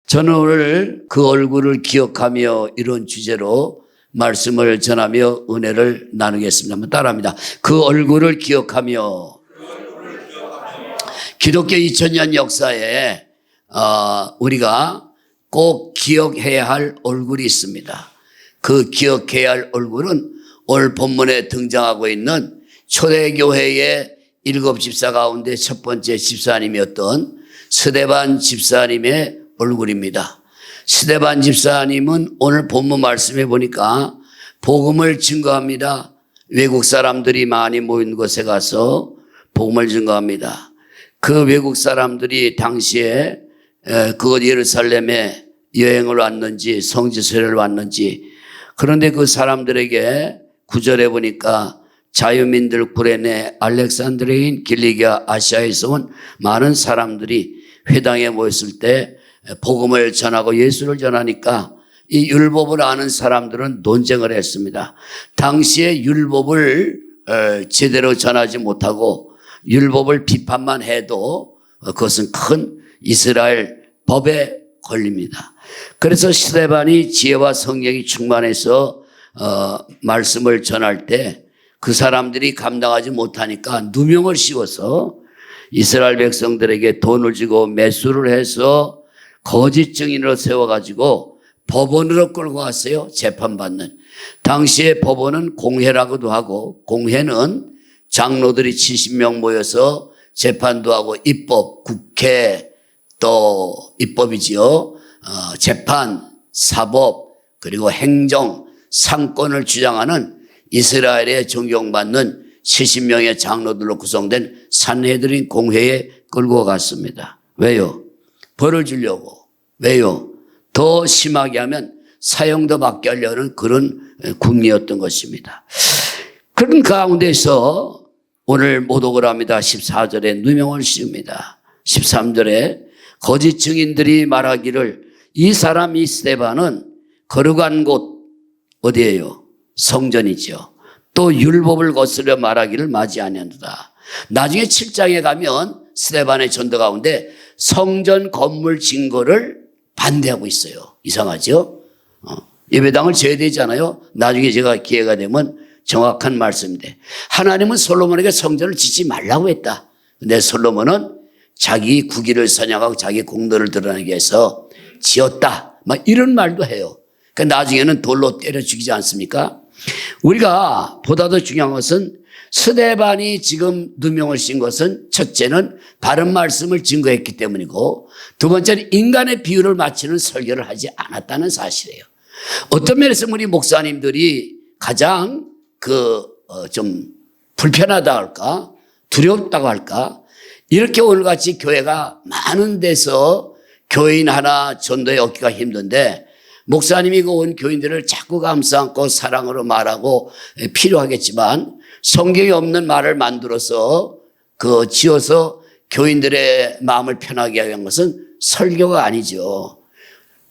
저는 오늘 그 얼굴을 기억하며 이런 주제로 말씀을 전하며 은혜를 나누겠습니다. 한번 따라합니다. 그 얼굴을 기억하며. 기독교 2000년 역사에 우리가 꼭 기억해야 할 얼굴이 있습니다. 그 기억해야 할 얼굴은 오늘 본문에 등장하고 있는 초대교회의 7 집사 가운데 첫 번째 집사님이었던 스데반 집사님의 얼굴입니다. 스데반 집사님은 오늘 본문 말씀해 보니까 복음을 증거합니다. 외국 사람들이 많이 모인 곳에 가서 복음을 증거합니다. 그 외국 사람들이 당시에 그곳 예루살렘에 여행을 왔는지 성지순례를 왔는지, 그런데 그 사람들에게 9절에 보니까 자유민들 구레네 알렉산드레인 길리기아 아시아에서 온 많은 사람들이 회당에 모였을 때 복음을 전하고 예수를 전하니까 이 율법을 아는 사람들은 논쟁을 했습니다. 당시에 율법을 제대로 전하지 못하고 율법을 비판만 해도 그것은 큰 이스라엘 법에 걸립니다. 그래서 스데반이 지혜와 성령이 충만해서 말씀을 전할 때 그 사람들이 감당하지 못하니까 누명을 씌워서 이스라엘 백성들에게 돈을 주고 매수를 해서 거짓 증인으로 세워가지고 법원으로 끌고 갔어요. 재판받는. 당시에 법원은 공회라고도 하고, 공회는 장로들이 70명 모여서 재판도 하고 입법, 국회 또 입법이지요. 재판, 사법 그리고 행정, 상권을 주장하는 이스라엘에 존경받는 70명의 장로들로 구성된 산헤드린 공회에 끌고 갔습니다. 왜요? 벌을 주려고. 왜요? 더 심하게 하면 사형도 받게 하려는 그런 국리였던 것입니다. 그런 가운데서 오늘 모독을 합니다. 14절에 누명을 씌웁니다. 13절에 거짓 증인들이 말하기를 이 사람 이 스데반은 거룩한 곳 어디예요? 성전이죠. 또 율법을 거스려 말하기를 마지 아니한다. 나중에 7장에 가면 스데반의 전도 가운데 성전 건물 증거를 반대하고 있어요. 이상하죠? 예배당을 지어야 되잖아요. 나중에 제가 기회가 되면 정확한 말씀인데, 하나님은 솔로몬에게 성전을 짓지 말라고 했다. 근데 솔로몬은 자기 국위를 선양하고 자기 공로를 드러내기 위해서 지었다. 막 이런 말도 해요. 그러니까 나중에는 돌로 때려 죽이지 않습니까? 우리가 보다 더 중요한 것은 스데반이 지금 누명을 씌운 것은 첫째는 바른 말씀을 증거했기 때문이고, 두 번째는 인간의 비유를 맞추는 설교를 하지 않았다는 사실이에요. 어떤 면에서 우리 목사님들이 가장 좀 불편하다 할까, 두렵다고 할까, 이렇게 오늘같이 교회가 많은 데서 교인 하나 전도에 얻기가 힘든데 목사님이 그 온 교인들을 자꾸 감싸안고 사랑으로 말하고 필요하겠지만 성경이 없는 말을 만들어서 지어서 교인들의 마음을 편하게 하기 위한 것은 설교가 아니죠.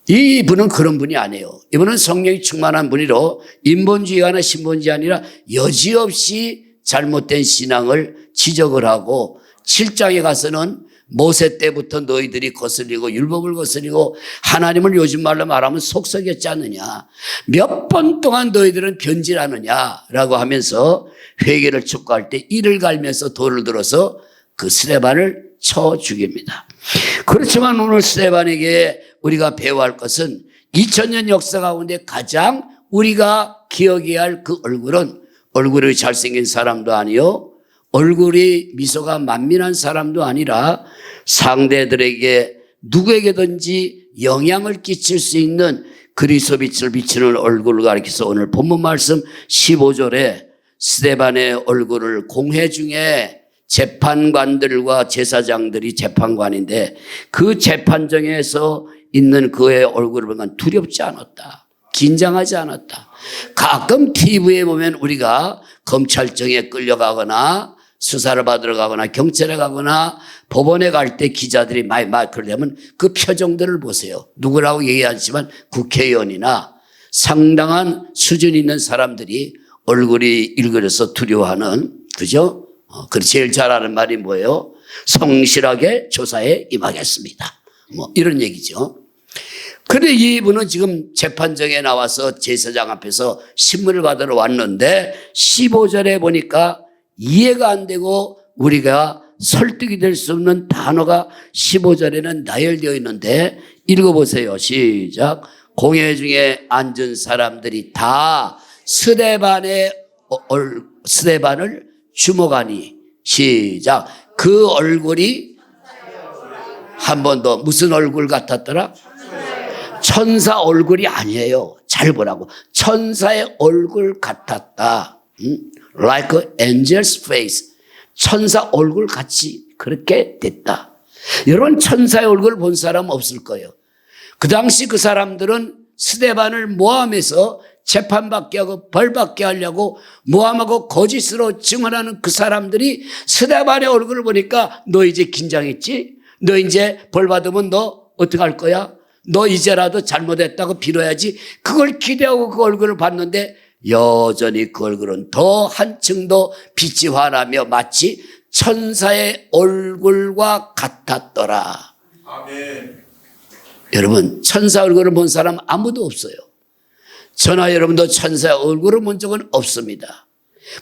이분은 그런 분이 아니에요. 이분은 성령이 충만한 분이로 인본주의가 신본주의가 아니라 여지없이 잘못된 신앙을 지적을 하고, 7장에 가서는 모세 때부터 너희들이 거슬리고 율법을 거슬리고 하나님을 요즘 말로 말하면 속썩였지 않느냐, 몇 번 동안 너희들은 변질하느냐라고 하면서 회개를 촉구할 때 이를 갈면서 돌을 들어서 그 스데반을 쳐 죽입니다. 그렇지만 오늘 스데반에게 우리가 배워야 할 것은 2000년 역사 가운데 가장 우리가 기억해야 할 그 얼굴은 얼굴이 잘생긴 사람도 아니요, 얼굴이 미소가 만민한 사람도 아니라 상대들에게 누구에게든지 영향을 끼칠 수 있는 그리스도 빛을 비치는 얼굴을 가리켜서 오늘 본문 말씀 15절에 스데반의 얼굴을 공회 중에 재판관들과 제사장들이 재판관인데 그 재판정에서 있는 그의 얼굴을 보면 두렵지 않았다. 긴장하지 않았다. 가끔 TV에 보면 우리가 검찰청에 끌려가거나 수사를 받으러 가거나 경찰에 가거나 법원에 갈 때 기자들이 마이크를 대면 그 표정들을 보세요. 누구라고 얘기하지만 국회의원이나 상당한 수준 있는 사람들이 얼굴이 일그려서 두려워하는, 그죠? 제일 잘 아는 말이 뭐예요? 성실하게 조사에 임하겠습니다. 이런 얘기죠. 그런데 이분은 지금 재판정에 나와서 제사장 앞에서 신문을 받으러 왔는데 15절에 보니까 이해가 안 되고 우리가 설득이 될 수 없는 단어가 15절에는 나열되어 있는데 읽어보세요. 시작. 공회 중에 앉은 사람들이 다 스데반을 주목하니 시작. 그 얼굴이 한 번 더 무슨 얼굴 같았더라? 천사 얼굴이 아니에요. 잘 보라고. 천사의 얼굴 같았다. Like an angel's face. 천사 얼굴 같이 그렇게 됐다. 여러분 천사의 얼굴 본 사람 없을 거예요. 그 당시 그 사람들은 스데반을 모함해서 재판받게 하고 벌받게 하려고 모함하고 거짓으로 증언하는 그 사람들이 스데반의 얼굴을 보니까 너 이제 긴장했지? 너 이제 벌받으면 너 어떻게 할 거야? 너 이제라도 잘못했다고 빌어야지. 그걸 기대하고 그 얼굴을 봤는데 여전히 그 얼굴은 더 한층 더 빛이 환하며 마치 천사의 얼굴과 같았더라. 아멘. 여러분 천사 얼굴을 본 사람 아무도 없어요. 저나 여러분도 천사의 얼굴을 본 적은 없습니다.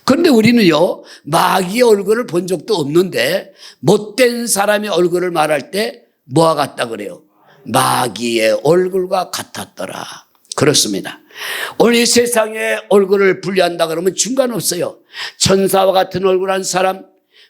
그런데 우리는요 마귀의 얼굴을 본 적도 없는데 못된 사람의 얼굴을 말할 때 뭐와 같다 그래요? 마귀의 얼굴과 같았더라. 그렇습니다. 오늘 이 세상의 얼굴을 분리한다 그러면 중간 없어요. 천사와 같은 얼굴 한 사람,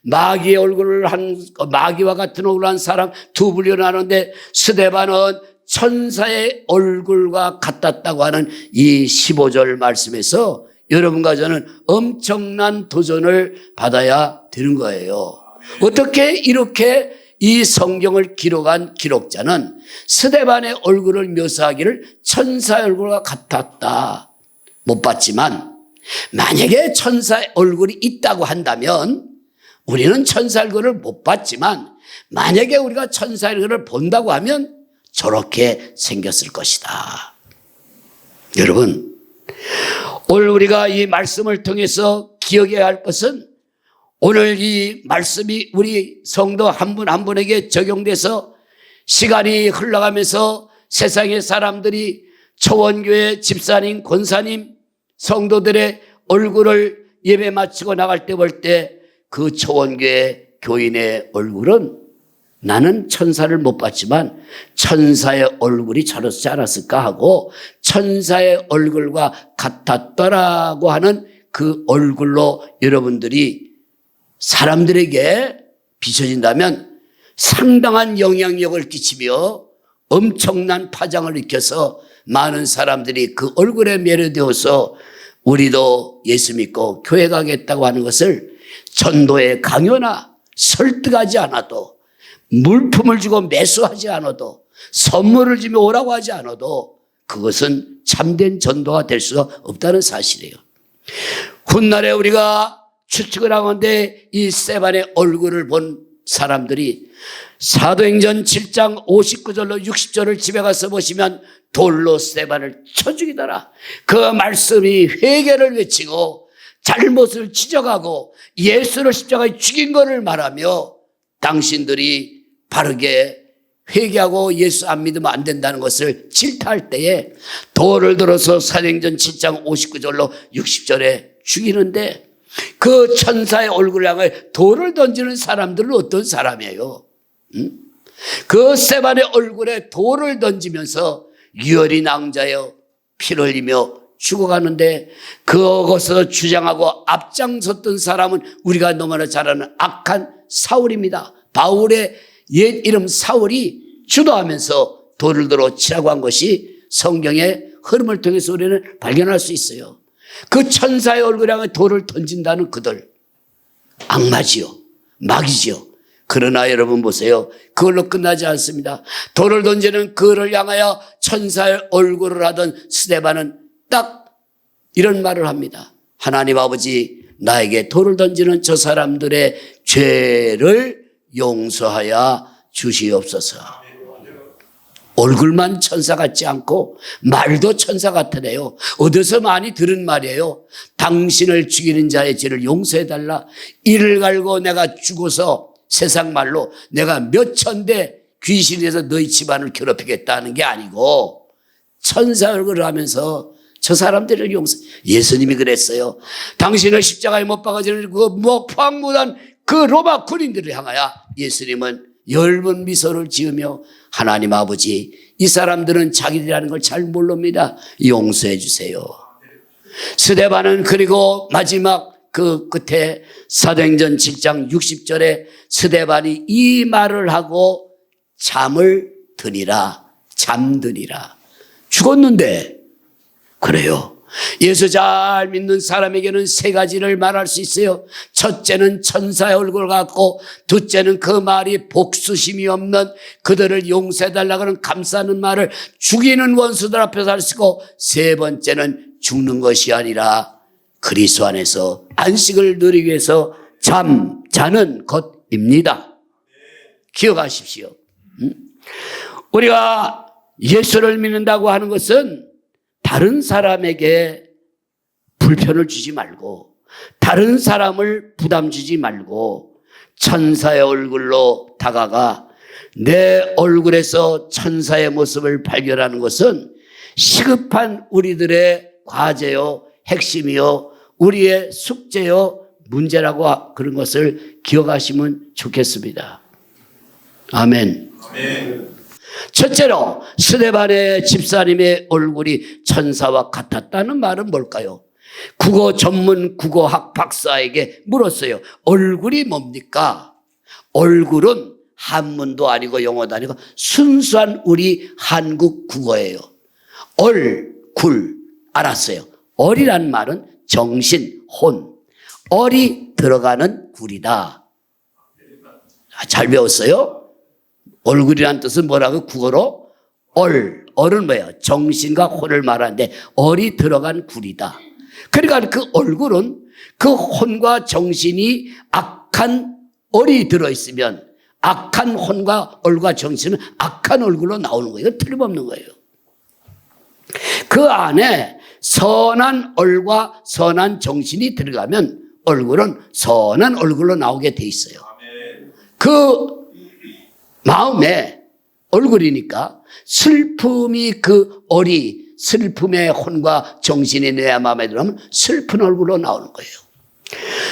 마귀와 같은 얼굴 한 사람 두 분류 나누는데 스데반은 천사의 얼굴과 같았다고 하는 이 15절 말씀에서 여러분과 저는 엄청난 도전을 받아야 되는 거예요. 어떻게 이렇게 이 성경을 기록한 기록자는 스데반의 얼굴을 묘사하기를 천사의 얼굴과 같았다. 못 봤지만 만약에 천사의 얼굴이 있다고 한다면 우리는 천사의 얼굴을 못 봤지만 만약에 우리가 천사의 얼굴을 본다고 하면 저렇게 생겼을 것이다. 여러분, 오늘 우리가 이 말씀을 통해서 기억해야 할 것은 오늘 이 말씀이 우리 성도 한 분 한 분에게 적용돼서 시간이 흘러가면서 세상의 사람들이 초원교회 집사님, 권사님, 성도들의 얼굴을 예배 마치고 나갈 때 볼 때 그 초원교회 교인의 얼굴은 나는 천사를 못 봤지만 천사의 얼굴이 저렇지 않았을까 하고 천사의 얼굴과 같았더라고 하는 그 얼굴로 여러분들이 사람들에게 비춰진다면 상당한 영향력을 끼치며 엄청난 파장을 일으켜서 많은 사람들이 그 얼굴에 매료되어서 우리도 예수 믿고 교회 가겠다고 하는 것을 전도의 강요나 설득하지 않아도 물품을 주고 매수하지 않아도 선물을 주며 오라고 하지 않아도 그것은 참된 전도가 될 수 없다는 사실이에요. 훗날에 우리가 추측을 하건대 이 스데반의 얼굴을 본 사람들이 사도행전 7장 59절로 60절을 집에 가서 보시면 돌로 스데반을 쳐 죽이더라. 그 말씀이 회개를 외치고 잘못을 지적하고 예수를 십자가에 죽인 것을 말하며 당신들이 바르게 회개하고 예수 안 믿으면 안 된다는 것을 질타할 때에 돌을 들어서 사도행전 7장 59절로 60절에 죽이는데 그 천사의 얼굴을 향해 돌을 던지는 사람들은 어떤 사람이에요? 그 스데반의 얼굴에 돌을 던지면서 유혈이 낭자여 피를 흘리며 죽어가는데 그것을 주장하고 앞장섰던 사람은 우리가 너무나 잘 아는 악한 사울입니다. 바울의 옛 이름 사울이 주도하면서 돌을 들어 치라고 한 것이 성경의 흐름을 통해서 우리는 발견할 수 있어요. 그 천사의 얼굴에 향해 돌을 던진다는 그들 악마지요, 마귀지요. 그러나 여러분 보세요. 그걸로 끝나지 않습니다. 돌을 던지는 그를 향하여 천사의 얼굴을 하던 스데반은 딱 이런 말을 합니다. 하나님 아버지, 나에게 돌을 던지는 저 사람들의 죄를 용서하여 주시옵소서. 얼굴만 천사 같지 않고 말도 천사 같으네요. 어디서 많이 들은 말이에요. 당신을 죽이는 자의 죄를 용서해달라. 이를 갈고 내가 죽어서 세상 말로 내가 몇 천대 귀신이 돼서 너희 집안을 괴롭히겠다는 게 아니고 천사 얼굴을 하면서 저 사람들을 예수님이 그랬어요. 당신을 십자가에 못 박아지는 그 포악무단 그 로마 군인들을 향하여 예수님은 엷은 미소를 지으며 하나님 아버지, 이 사람들은 자기들이라는 걸 잘 모릅니다. 용서해 주세요. 스데반은 그리고 마지막 그 끝에 사도행전 7장 60절에 스데반이 이 말을 하고 잠드니라. 죽었는데. 그래요. 예수 잘 믿는 사람에게는 세 가지를 말할 수 있어요. 첫째는 천사의 얼굴 같고, 둘째는 그 말이 복수심이 없는 그들을 용서해달라고 하는 감싸는 말을 죽이는 원수들 앞에서 할 수 있고, 세 번째는 죽는 것이 아니라 그리스도 안에서 안식을 누리기 위해서 자는 것입니다. 기억하십시오. 우리가 예수를 믿는다고 하는 것은 다른 사람에게 불편을 주지 말고, 다른 사람을 부담 주지 말고, 천사의 얼굴로 다가가 내 얼굴에서 천사의 모습을 발견하는 것은 시급한 우리들의 과제요, 핵심이요, 우리의 숙제요, 문제라고 그런 것을 기억하시면 좋겠습니다. 아멘. 아멘. 첫째로 스데반의 집사님의 얼굴이 천사와 같았다는 말은 뭘까요? 국어 전문 국어학 박사에게 물었어요. 얼굴이 뭡니까? 얼굴은 한문도 아니고 영어도 아니고 순수한 우리 한국 국어예요. 얼굴 알았어요. 얼이란 말은 정신, 혼. 얼이 들어가는 굴이다. 잘 배웠어요? 얼굴이란 뜻은 뭐라고 국어로? 얼은 뭐예요? 정신과 혼을 말하는데 얼이 들어간 굴이다. 그러니까 그 얼굴은 그 혼과 정신이 악한 얼이 들어있으면 악한 혼과 얼과 정신은 악한 얼굴로 나오는 거예요. 이건 틀림없는 거예요. 그 안에 선한 얼과 선한 정신이 들어가면 얼굴은 선한 얼굴로 나오게 돼 있어요. 그 마음에 얼굴이니까 슬픔이 그 얼이 슬픔의 혼과 정신이 내 마음에 들어가면 슬픈 얼굴로 나오는 거예요.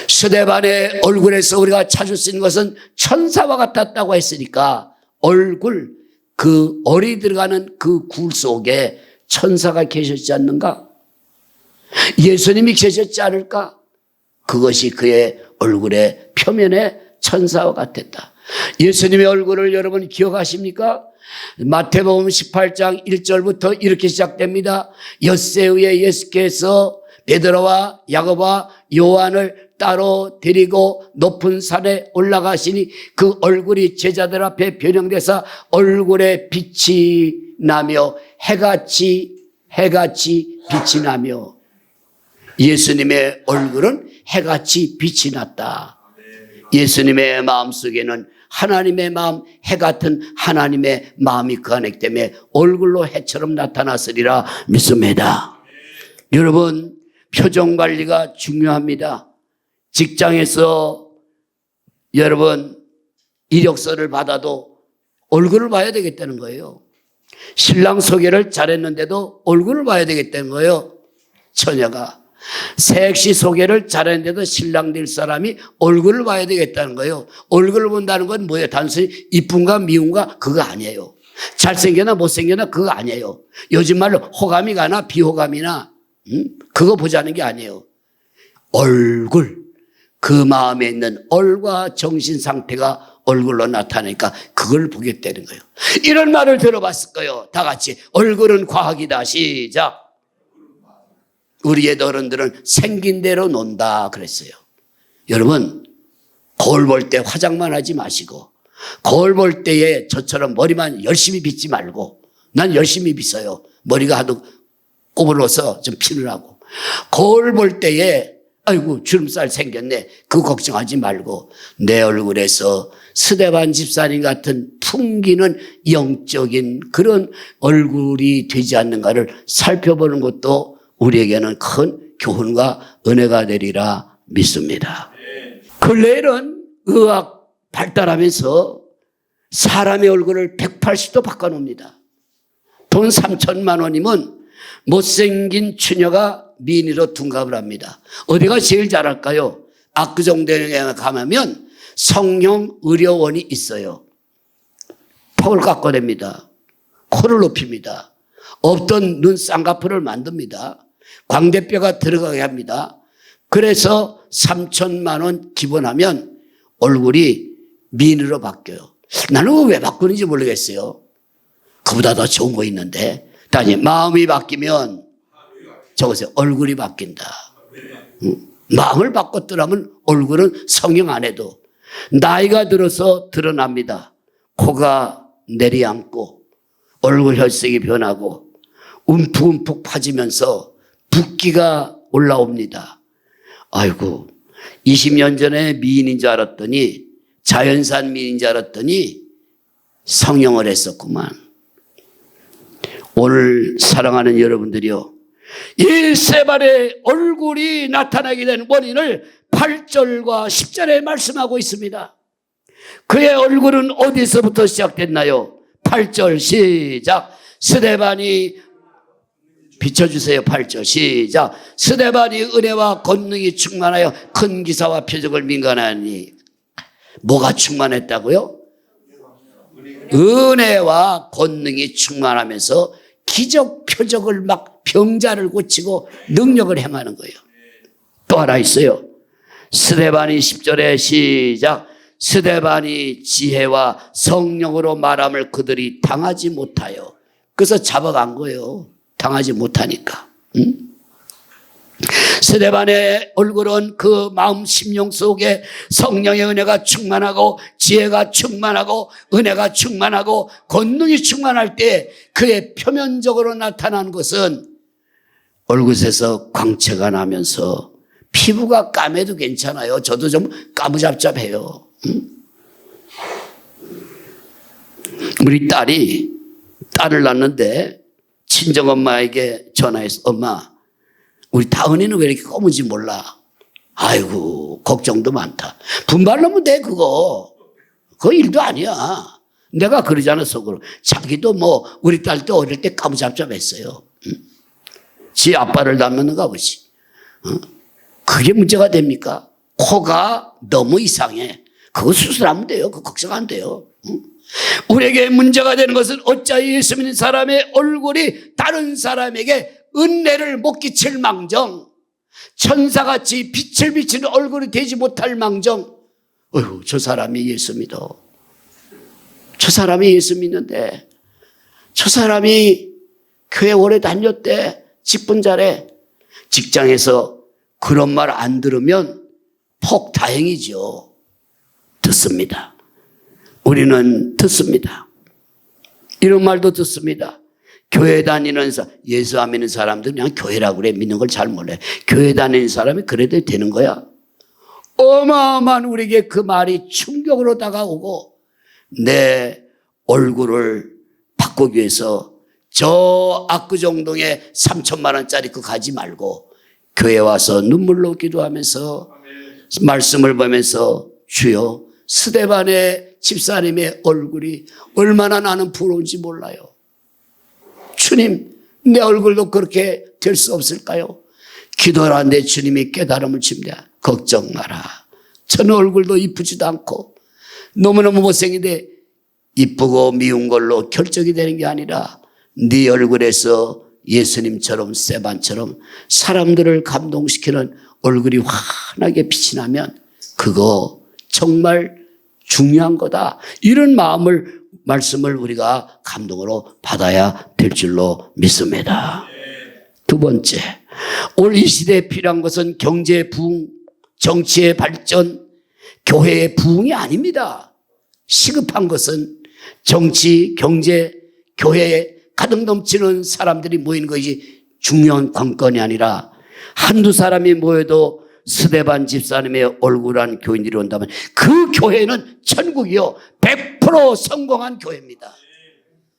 스데반의 얼굴에서 우리가 찾을 수 있는 것은 천사와 같았다고 했으니까 얼굴, 그 얼이 들어가는 그 굴 속에 천사가 계셨지 않는가? 예수님이 계셨지 않을까? 그것이 그의 얼굴의 표면에 천사와 같았다. 예수님의 얼굴을 여러분 기억하십니까? 마태복음 18장 1절부터 이렇게 시작됩니다. 엿새 후에 예수께서 베드로와 야고보와 요한을 따로 데리고 높은 산에 올라가시니 그 얼굴이 제자들 앞에 변형돼서 얼굴에 빛이 나며 해같이 빛이 나며, 예수님의 얼굴은 해같이 빛이 났다. 예수님의 마음속에는 하나님의 마음, 해 같은 하나님의 마음이 그 안에 있기 때문에 얼굴로 해처럼 나타났으리라 믿습니다. 여러분, 표정 관리가 중요합니다. 직장에서 여러분 이력서를 받아도 얼굴을 봐야 되겠다는 거예요. 신랑 소개를 잘했는데도 얼굴을 봐야 되겠다는 거예요. 처녀가 섹시 소개를 잘했는데도 신랑 될 사람이 얼굴을 봐야 되겠다는 거예요. 얼굴을 본다는 건 뭐예요? 단순히 이쁜가 미운가 그거 아니에요. 잘생겼나 못생겼나 그거 아니에요. 요즘 말로 호감이 가나 비호감이나 그거 보자는 게 아니에요. 얼굴, 그 마음에 있는 얼과 정신 상태가 얼굴로 나타나니까 그걸 보겠다는 거예요. 이런 말을 들어봤을 거예요. 다 같이 얼굴은 과학이다. 시작. 우리 옛 어른들은 생긴 대로 논다 그랬어요. 여러분, 거울 볼 때 화장만 하지 마시고, 거울 볼 때에 저처럼 머리만 열심히 빗지 말고, 난 열심히 빗어요. 머리가 하도 꼬불어서 좀 피느라고. 거울 볼 때에 아이고 주름살 생겼네, 그거 걱정하지 말고 내 얼굴에서 스데반 집사님 같은 풍기는 영적인 그런 얼굴이 되지 않는가를 살펴보는 것도 우리에게는 큰 교훈과 은혜가 되리라 믿습니다. 근래에는 의학 발달하면서 사람의 얼굴을 180도 바꿔놓습니다. 돈 3천만 원이면 못생긴 처녀가 미인으로 둔갑을 합니다. 어디가 제일 잘할까요? 압구정동에 가면 성형 의료원이 있어요. 턱을 깎아냅니다. 코를 높입니다. 없던 눈 쌍꺼풀을 만듭니다. 광대뼈가 들어가게 합니다. 그래서 3천만 원 기본하면 얼굴이 미인으로 바뀌어요. 나는 왜 바꾸는지 모르겠어요. 그보다 더 좋은 거 있는데. 다시 마음이 바뀌면 적으세요. 얼굴이 바뀐다. 마음을 바꿨더라면 얼굴은 성형 안 해도 나이가 들어서 드러납니다. 코가 내리앉고 얼굴 혈색이 변하고 움푹움푹 파지면서 붓기가 올라옵니다. 아이고 20년 전에 미인인 줄 알았더니 자연산 미인인 줄 알았더니 성형을 했었구만. 오늘 사랑하는 여러분들이요, 이 세발의 얼굴이 나타나게 된 원인을 8절과 10절에 말씀하고 있습니다. 그의 얼굴은 어디서부터 시작됐나요? 8절 시작. 스데반이 비춰주세요. 8절 시작. 스데반이 은혜와 권능이 충만하여 큰 기사와 표적을 민간하니. 뭐가 충만했다고요? 은혜와 권능이 충만하면서 기적 표적을 막 병자를 고치고 능력을 행하는 거예요. 또 하나 있어요. 스데반이 10절에 시작. 스데반이 지혜와 성령으로 말함을 그들이 당하지 못하여. 그래서 잡아간 거예요. 당하지 못하니까. 스데반의 얼굴은 그 마음 심령 속에 성령의 은혜가 충만하고 지혜가 충만하고 은혜가 충만하고 권능이 충만할 때 그의 표면적으로 나타난 것은 얼굴에서 광채가 나면서 피부가 까매도 괜찮아요. 저도 좀 까무잡잡해요. 우리 딸을 낳는데 친정엄마에게 전화해서 엄마 우리 다은이는 왜 이렇게 검은지 몰라. 아이고 걱정도 많다. 분발하면 돼 그거. 그거 일도 아니야. 내가 그러잖아 속으로. 자기도 뭐 우리 딸도 어릴 때 까무잡잡했어요. 지 아빠를 닮았는가 보지. 그게 문제가 됩니까? 코가 너무 이상해. 그거 수술하면 돼요. 그거 걱정 안 돼요. 우리에게 문제가 되는 것은 어찌하여 예수 믿는 사람의 얼굴이 다른 사람에게 은혜를 못 끼칠 망정, 천사같이 빛을 비치는 얼굴이 되지 못할 망정. 어휴, 저 사람이 예수 믿어. 저 사람이 예수 믿는데, 저 사람이 교회 오래 다녔대. 직분 잘해. 직장에서 그런 말 안 들으면 폭 다행이죠. 듣습니다. 우리는 듣습니다. 이런 말도 듣습니다. 교회 다니는 예수 안 믿는 사람들은 그냥 교회라고 그래. 믿는 걸 잘 몰라. 교회 다니는 사람이 그래도 되는 거야. 어마어마한 우리에게 그 말이 충격으로 다가오고 내 얼굴을 바꾸기 위해서 저 압구정동에 3천만 원짜리 그거 가지 말고 교회 와서 눈물로 기도하면서 말씀을 보면서 주여 스데반의 집사님의 얼굴이 얼마나 나는 부러운지 몰라요. 주님 내 얼굴도 그렇게 될 수 없을까요? 기도를 하는데 주님이 깨달음을 줍니다. 걱정 마라. 저는 얼굴도 이쁘지도 않고 너무너무 못생긴데 이쁘고 미운 걸로 결정이 되는 게 아니라 네 얼굴에서 예수님처럼 스데반처럼 사람들을 감동시키는 얼굴이 환하게 빛이 나면 그거 정말 중요한 거다. 이런 말씀을 우리가 감동으로 받아야 될 줄로 믿습니다. 두 번째, 오늘 이 시대에 필요한 것은 경제 부흥, 정치의 발전, 교회의 부흥이 아닙니다. 시급한 것은 정치, 경제, 교회에 가득 넘치는 사람들이 모이는 것이 중요한 관건이 아니라 한두 사람이 모여도 스데반 집사님의 얼굴한 교인들이 온다면 그 교회는 천국이요 100% 성공한 교회입니다.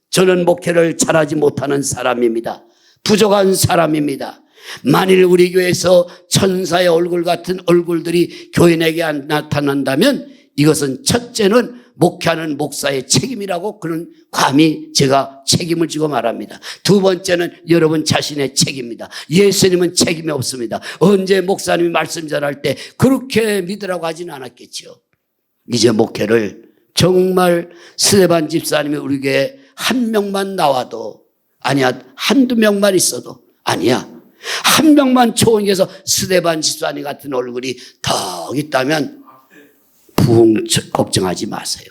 저는 목회를 잘하지 못하는 사람입니다. 부족한 사람입니다. 만일 우리 교회에서 천사의 얼굴 같은 얼굴들이 교인에게 나타난다면 이것은 첫째는 목회하는 목사의 책임이라고 그는 감히 제가 책임을 지고 말합니다. 두 번째는 여러분 자신의 책임입니다. 예수님은 책임이 없습니다. 언제 목사님이 말씀 전할 때 그렇게 믿으라고 하지는 않았겠죠. 이제 목회를 정말 스데반 집사님이 우리 교회에 한 명만 나와도 아니야, 한두 명만 있어도 아니야, 한 명만 초원에서 스데반 집사님 같은 얼굴이 더 있다면 부흥 걱정하지 마세요.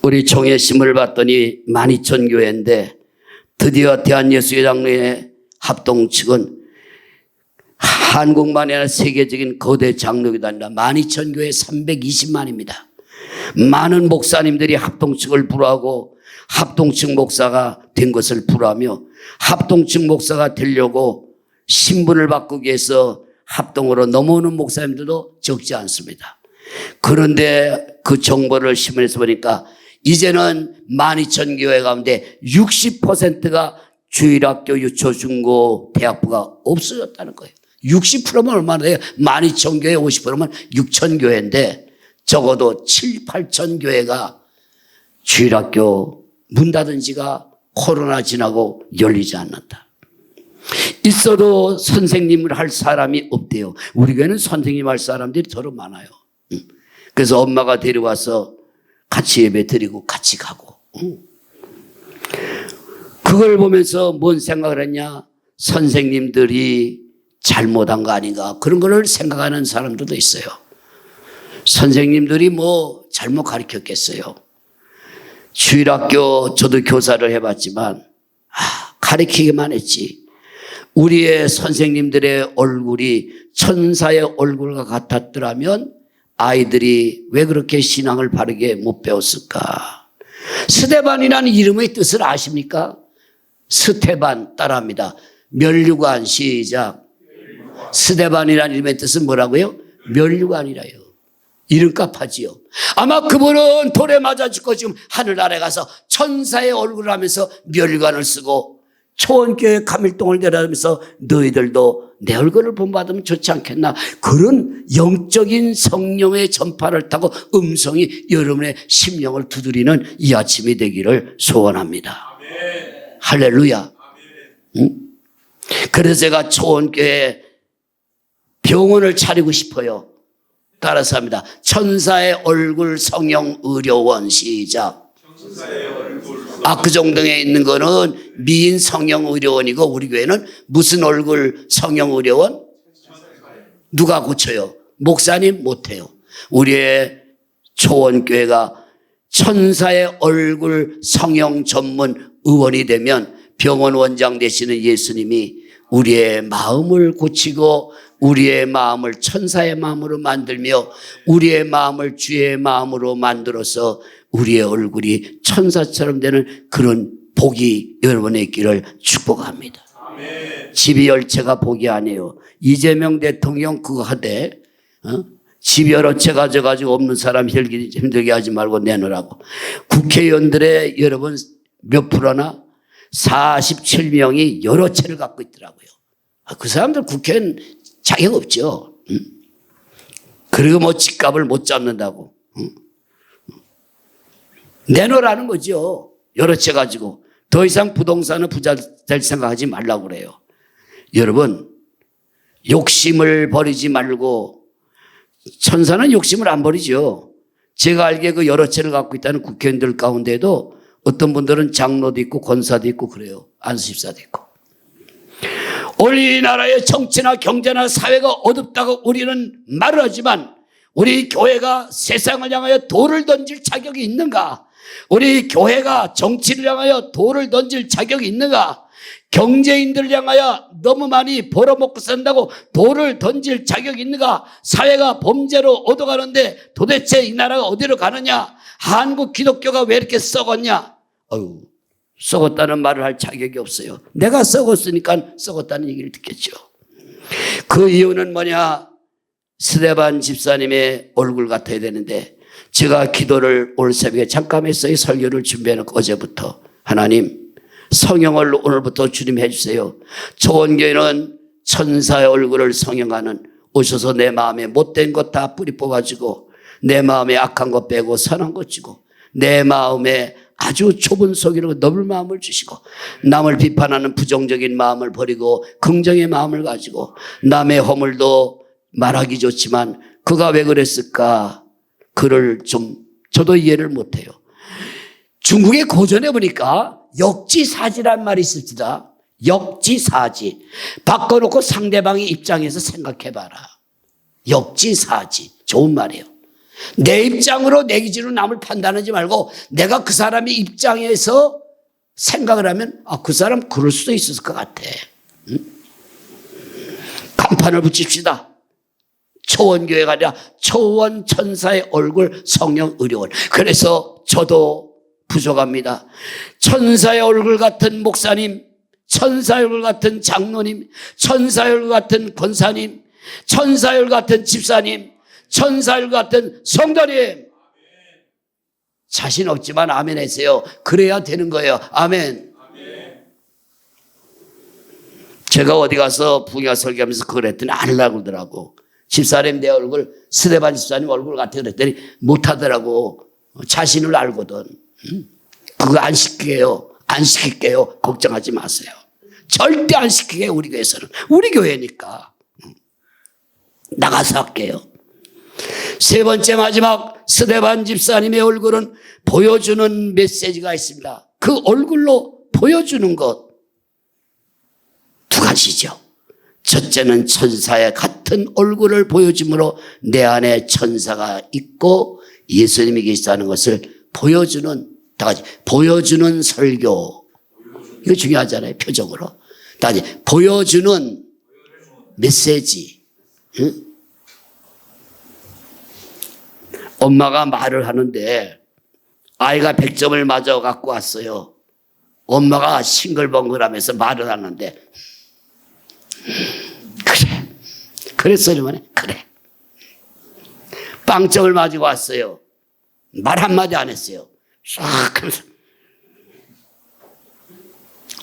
우리 총회심을 봤더니 12,000교회인데 드디어 대한예수회장로회 합동 측은 한국만이 아니라 세계적인 거대 장로교도 아니라 12,000교회 320만입니다. 많은 목사님들이 합동측을 불허하고 합동측 목사가 된 것을 불허하며 합동측 목사가 되려고 신분을 바꾸기 위해서 합동으로 넘어오는 목사님들도 적지 않습니다. 그런데 그 정보를 신문에서 보니까 이제는 12,000교회 가운데 60%가 주일학교, 유초중고, 대학부가 없어졌다는 거예요. 60%면 얼마나 돼요? 12,000교회 50%면 6,000교회인데 적어도 7, 8,000교회가 주일학교 문 닫은 지가 코로나 지나고 열리지 않는다. 있어도 선생님을 할 사람이 없대요. 우리 교회는 선생님 할 사람들이 더러 많아요. 그래서 엄마가 데려와서 같이 예배 드리고 같이 가고. 그걸 보면서 뭔 생각을 했냐? 선생님들이 잘못한 거 아닌가, 그런 거를 생각하는 사람들도 있어요. 선생님들이 뭐 잘못 가르쳤겠어요. 주일학교 저도 교사를 해봤지만 가르치기만 했지. 우리의 선생님들의 얼굴이 천사의 얼굴과 같았더라면 아이들이 왜 그렇게 신앙을 바르게 못 배웠을까? 스데반이라는 이름의 뜻을 아십니까? 스테반 따라합니다. 면류관. 시작. 스데반이라는 이름의 뜻은 뭐라고요? 면류관이라요. 이름값 하지요. 아마 그분은 돌에 맞아 죽고 지금 하늘나라에 가서 천사의 얼굴을 하면서 면류관을 쓰고 초원교회 가밀동을 내려가면서 너희들도 내 얼굴을 본받으면 좋지 않겠나, 그런 영적인 성령의 전파를 타고 음성이 여러분의 심령을 두드리는 이 아침이 되기를 소원합니다. 아멘. 할렐루야. 아멘. 응? 그래서 제가 초원교회 병원을 차리고 싶어요. 따라서 합니다. 천사의 얼굴 성형의료원. 시작. 압구정동에 있는 거는 미인 성형의료원이고 우리 교회는 무슨 얼굴 성형의료원? 누가 고쳐요? 목사님 못해요. 우리의 초원교회가 천사의 얼굴 성형 전문 의원이 되면 병원 원장 되시는 예수님이 우리의 마음을 고치고 우리의 마음을 천사의 마음으로 만들며 우리의 마음을 주의 마음으로 만들어서 우리의 얼굴이 천사처럼 되는 그런 복이 여러분의 있기를 축복합니다. 아멘. 집이 열채가 복이 아니에요. 이재명 대통령 그거 하되 집 여러 채 가져가지고 없는 사람 힘들게 하지 말고 내놓으라고. 국회의원들의 여러분 몇 프로나 47명이 여러 채를 갖고 있더라고요. 그 사람들 국회는 자격 없죠. 그리고 뭐 집값을 못 잡는다고. 내놓으라는 거죠. 여러 채 가지고. 더 이상 부동산은 부자 될 생각하지 말라고 그래요. 여러분, 욕심을 버리지 말고, 천사는 욕심을 안 버리죠. 제가 알기에 그 여러 채를 갖고 있다는 국회의원들 가운데도 어떤 분들은 장로도 있고 권사도 있고 그래요. 안수집사도 있고. 우리나라의 정치나 경제나 사회가 어둡다고 우리는 말을 하지만 우리 교회가 세상을 향하여 돌을 던질 자격이 있는가? 우리 교회가 정치를 향하여 돌을 던질 자격이 있는가? 경제인들을 향하여 너무 많이 벌어먹고 산다고 돌을 던질 자격이 있는가? 사회가 범죄로 얻어가는데 도대체 이 나라가 어디로 가느냐? 한국 기독교가 왜 이렇게 썩었냐? 썩었다는 말을 할 자격이 없어요. 내가 썩었으니까 썩었다는 얘기를 듣겠죠. 그 이유는 뭐냐? 스데반 집사님의 얼굴 같아야 되는데 제가 기도를 오늘 새벽에 잠깐 했어요. 설교를 준비해놓고 어제부터. 하나님, 성형을 오늘부터 주님 해주세요. 초원교회는 천사의 얼굴을 성형하는 오셔서 내 마음에 못된 것 다 뿌리 뽑아주고 내 마음에 악한 것 빼고 선한 것 주고 내 마음에 아주 좁은 속이로 넓은 마음을 주시고 남을 비판하는 부정적인 마음을 버리고 긍정의 마음을 가지고 남의 허물도 말하기 좋지만 그가 왜 그랬을까? 그를 좀 저도 이해를 못해요. 중국의 고전에 보니까 역지사지란 말이 있습니다. 역지사지. 바꿔놓고 상대방의 입장에서 생각해봐라. 역지사지. 좋은 말이에요. 내 입장으로 내 기준으로 남을 판단하지 말고 내가 그 사람의 입장에서 생각을 하면 그 사람 그럴 수도 있을 것 같아. 응? 간판을 붙입시다. 초원교회가 아니라 초원천사의 얼굴 성령 의료원. 그래서 저도 부족합니다. 천사의 얼굴 같은 목사님, 천사의 얼굴 같은 장로님, 천사의 얼굴 같은 권사님, 천사의 얼굴 같은 집사님, 천사의 얼굴 같은 성도님. 자신 없지만 아멘 하세요. 그래야 되는 거예요. 아멘. 제가 어디 가서 부흥회 설교하면서 그걸 했더니 안 하려고 그러더라고. 집사님 내 얼굴, 스데반 집사님 얼굴 같아 그랬더니 못하더라고. 자신을 알거든. 그거 안 시킬게요. 안 시킬게요. 걱정하지 마세요. 절대 안 시키게 우리 교회에서는. 우리 교회니까. 나가서 할게요. 세 번째 마지막 스데반 집사님의 얼굴은 보여주는 메시지가 있습니다. 그 얼굴로 보여주는 것 두 가지죠. 첫째는 천사의 같은 얼굴을 보여줌으로 내 안에 천사가 있고 예수님이 계시다는 것을 보여주는 다 같이 보여주는 설교. 이거 중요하잖아요. 표적으로. 다 같이 보여주는 메시지. 응? 엄마가 말을 하는데 아이가 100점을 맞아 갖고 왔어요. 엄마가 싱글벙글하면서 말을 하는데 그래 소리만 그래. 빵점을 맞고 왔어요. 말 한마디 안 했어요. 싹 하면서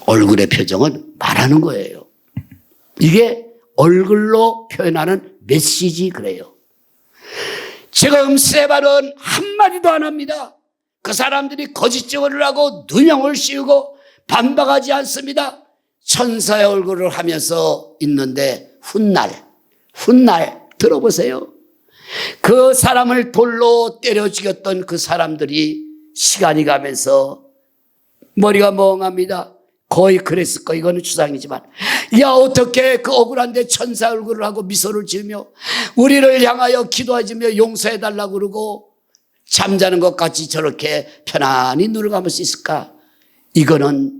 얼굴의 표정은 말하는 거예요. 이게 얼굴로 표현하는 메시지 그래요. 지금 스데반은 한마디도 안 합니다. 그 사람들이 거짓증언을 하고 누명을 씌우고 반박하지 않습니다. 천사의 얼굴을 하면서 있는데 훗날 들어보세요. 그 사람을 돌로 때려 죽였던 그 사람들이 시간이 가면서 머리가 멍합니다. 거의 그랬을 거. 이거는 추상이지만 야 어떻게 그 억울한데 천사 얼굴을 하고 미소를 지으며 우리를 향하여 기도하며 용서해달라고 그러고 잠자는 것 같이 저렇게 편안히 눈을 감을 수 있을까? 이거는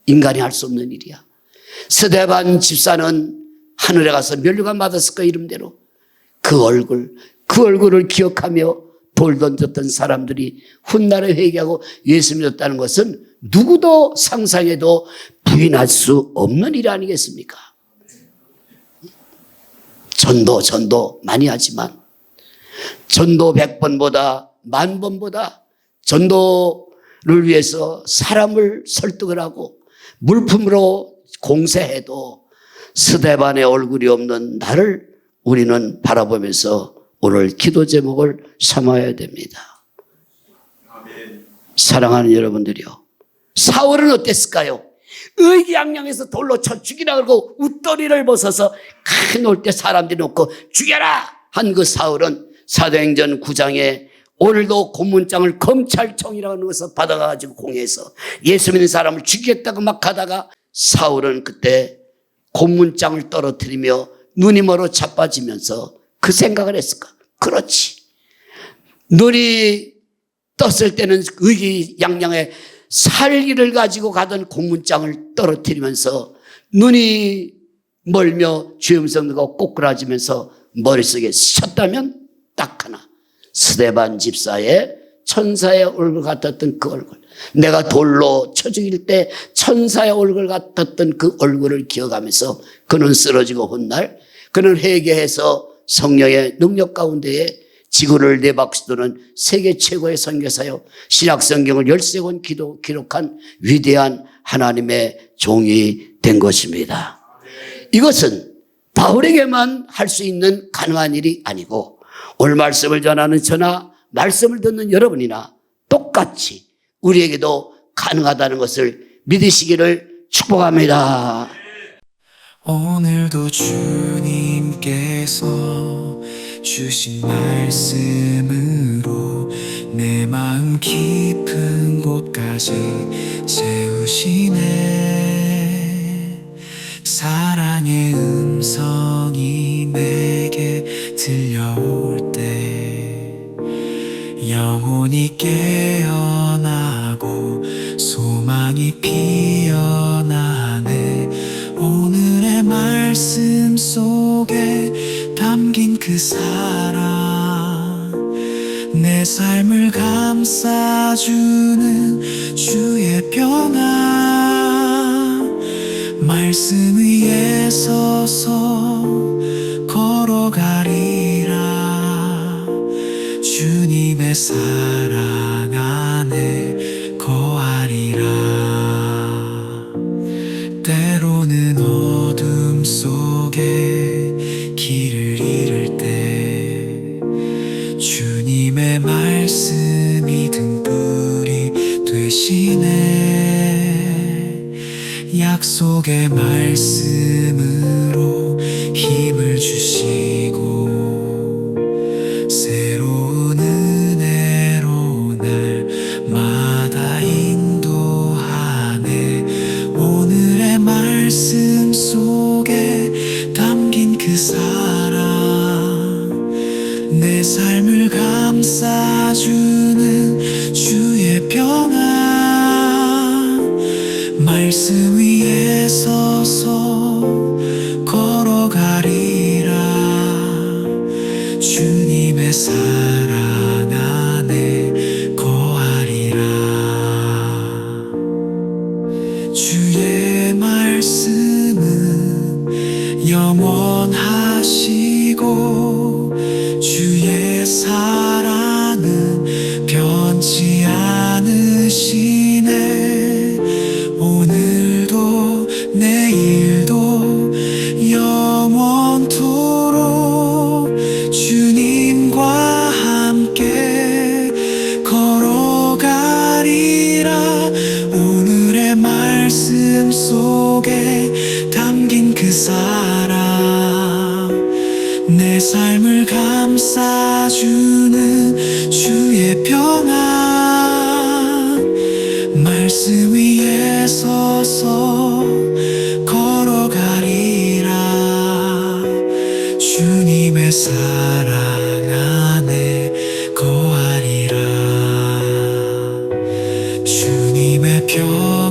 인간이 할 수 없는 일이야. 스데반 집사는 하늘에 가서 면류관 받았을 거야. 이름대로 그 얼굴을 기억하며 돌 던졌던 사람들이 훗날에 회개하고 예수 믿었다는 것은 누구도 상상해도 부인할 수 없는 일 아니겠습니까? 전도 많이 하지만 전도 100번보다 10,000번보다 전도를 위해서 사람을 설득을 하고 물품으로 공세해도 스데반의 얼굴이 없는 나를 우리는 바라보면서 오늘 기도 제목을 삼아야 됩니다. 아멘. 사랑하는 여러분들이요. 사울은 어땠을까요? 의기양양해서 돌로 쳐 죽이라 그러고 웃더리를 벗어서 큰 올 때 사람들이 놓고 죽여라 한 그 사울은 사도행전 9장에 오늘도 고문장을 검찰청이라는 것을 받아가지고 공회에서 예수 믿는 사람을 죽이겠다고 막 하다가 사울은 그때 고문장을 떨어뜨리며 눈이 멀어 자빠지면서 그 생각을 했을까? 그렇지. 눈이 떴을 때는 의기양양해 살기를 가지고 가던 고문장을 떨어뜨리면서 눈이 멀며 주음성 듣고 꼬꾸라지면서 머릿속에 셨다면 딱 하나. 스데반 집사의 천사의 얼굴 같았던 그 얼굴. 내가 돌로 쳐 죽일 때 천사의 얼굴 같았던 그 얼굴을 기억하면서 그는 쓰러지고 훗날 그는 회개해서 성령의 능력 가운데에 지구를 네바퀴도는 세계 최고의 선교사요 신약성경을 13권 기록한 위대한 하나님의 종이 된 것입니다. 이것은 바울에게만 할 수 있는 가능한 일이 아니고 오늘 말씀을 전하는 저나 말씀을 듣는 여러분이나 똑같이 우리에게도 가능하다는 것을 믿으시기를 축복합니다. 오늘도 주님께서 주신 말씀으로 내 마음 깊은 곳까지 채우시네. 사랑의 음성이 내게 들려올 때 영혼이 깨어나고 소망이 피어나네. 오늘의 말씀 속에 담긴 그 사랑, 내 삶을 감싸주는 주의 평안, 말씀 위에 서서 걸어가리라. 주님의 사랑 안에 거하리라. 때로는 어둠 속에 길을 잃을 때 주님의 말씀이 등불이 되시네. 약속의 말씀으로 힘을 주시고 새로운 은혜로 날마다 인도하네. 오늘의 말씀 속에 담긴 그 사랑, 내 삶을 감싸주는 주의 평안, 말씀 위에 서서 걸어가리라. 주님의 사랑 안에 거하리라. 주의 말씀은 영원하시고 주의 사랑은 변치 않으시네. 오늘도 내일도 영원토록 주님과 함께 걸어가리라. 오늘의 말씀 속에 담긴 그 사랑, 내 삶을 감싸주는 주의 평안, 말씀 위에 서서 걸어가리라. 주님의 사랑 안에 거하리라. 주님의 평안